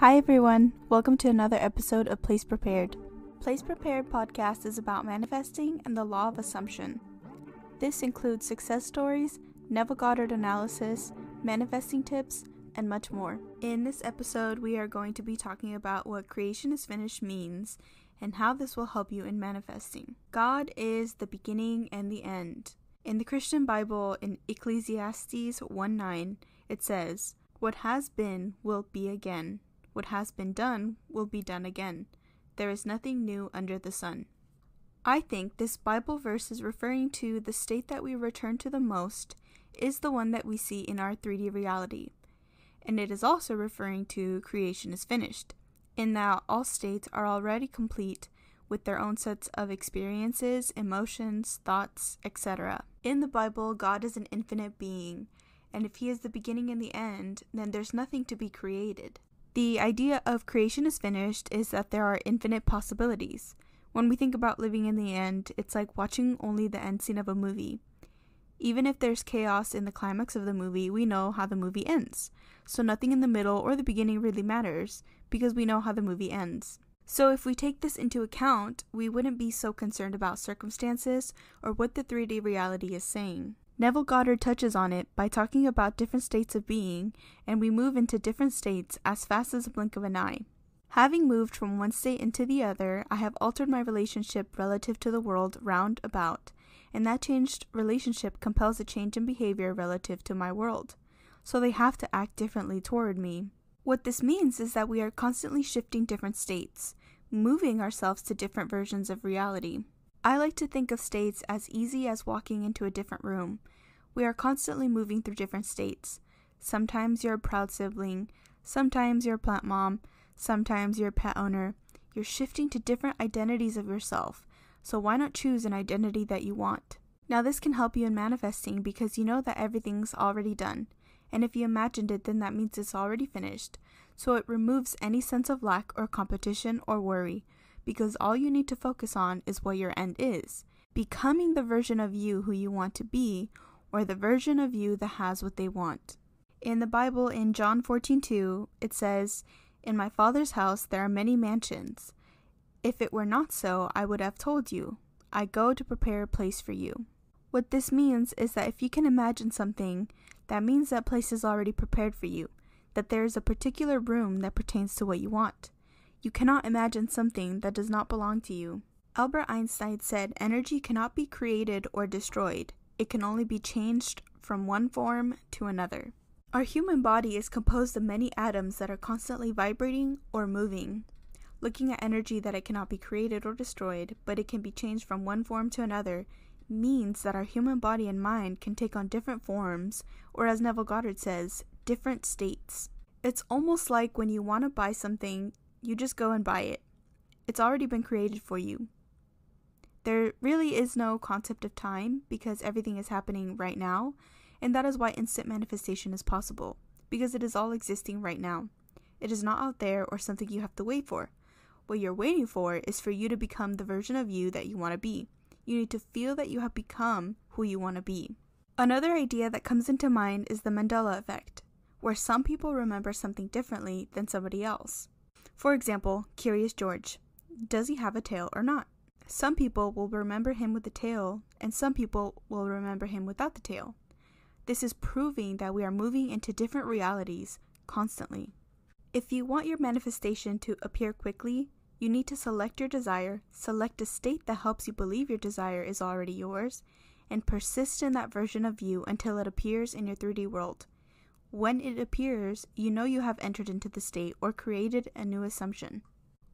Hi everyone, welcome to another episode of Place Prepared. Place Prepared podcast is about manifesting and the law of assumption. This includes success stories, Neville Goddard analysis, manifesting tips, and much more. In this episode, we are going to be talking about what creation is finished means and how this will help you in manifesting. God is the beginning and the end. In the Christian Bible, in Ecclesiastes 1:9, it says, "What has been will be again. What has been done will be done again. There is nothing new under the sun." I think this Bible verse is referring to the state that we return to the most is the one that we see in our 3D reality. And it is also referring to creation is finished, in that all states are already complete with their own sets of experiences, emotions, thoughts, etc. In the Bible, God is an infinite being, and if He is the beginning and the end, then there's nothing to be created. The idea of creation is finished is that there are infinite possibilities. When we think about living in the end, it's like watching only the end scene of a movie. Even if there's chaos in the climax of the movie, we know how the movie ends. So nothing in the middle or the beginning really matters, because we know how the movie ends. So if we take this into account, we wouldn't be so concerned about circumstances or what the 3D reality is saying. Neville Goddard touches on it by talking about different states of being, and we move into different states as fast as a blink of an eye. Having moved from one state into the other, I have altered my relationship relative to the world round about, and that changed relationship compels a change in behavior relative to my world. So they have to act differently toward me. What this means is that we are constantly shifting different states, moving ourselves to different versions of reality. I like to think of states as easy as walking into a different room. We are constantly moving through different states. Sometimes you're a proud sibling, sometimes you're a plant mom, sometimes you're a pet owner. You're shifting to different identities of yourself, so why not choose an identity that you want? Now this can help you in manifesting because you know that everything's already done, and if you imagined it, then that means it's already finished, so it removes any sense of lack or competition or worry, because all you need to focus on is what your end is, becoming the version of you who you want to be, or the version of you that has what they want. In the Bible, in John 14:2, it says, "In my Father's house there are many mansions. If it were not so, I would have told you. I go to prepare a place for you." What this means is that if you can imagine something, that means that place is already prepared for you, that there is a particular room that pertains to what you want. You cannot imagine something that does not belong to you. Albert Einstein said energy cannot be created or destroyed. It can only be changed from one form to another. Our human body is composed of many atoms that are constantly vibrating or moving. Looking at energy that it cannot be created or destroyed, but it can be changed from one form to another, means that our human body and mind can take on different forms, or as Neville Goddard says, different states. It's almost like when you want to buy something, you just go and buy it. It's already been created for you. There really is no concept of time because everything is happening right now, and that is why instant manifestation is possible, because it is all existing right now. It is not out there or something you have to wait for. What you're waiting for is for you to become the version of you that you want to be. You need to feel that you have become who you want to be. Another idea that comes into mind is the Mandela Effect, where some people remember something differently than somebody else. For example, Curious George. Does he have a tail or not? Some people will remember him with the tail, and some people will remember him without the tail. This is proving that we are moving into different realities constantly. If you want your manifestation to appear quickly, you need to select your desire, select a state that helps you believe your desire is already yours, and persist in that version of you until it appears in your 3D world. When it appears, you know you have entered into the state or created a new assumption.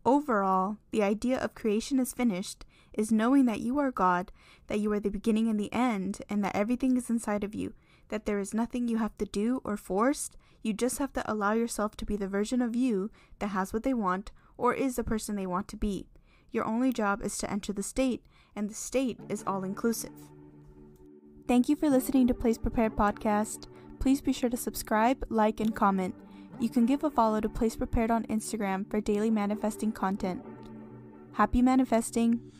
Overall, the idea of creation is finished is knowing that you are God, that you are the beginning and the end, and that everything is inside of you, that there is nothing you have to do or forced. You just have to allow yourself to be the version of you that has what they want or is the person they want to be. Your only job is to enter the state, and the state is all-inclusive. Thank you for listening to Place Prepared Podcast. Please be sure to subscribe, like, and comment. You can give a follow to Place Prepared on Instagram for daily manifesting content. Happy manifesting!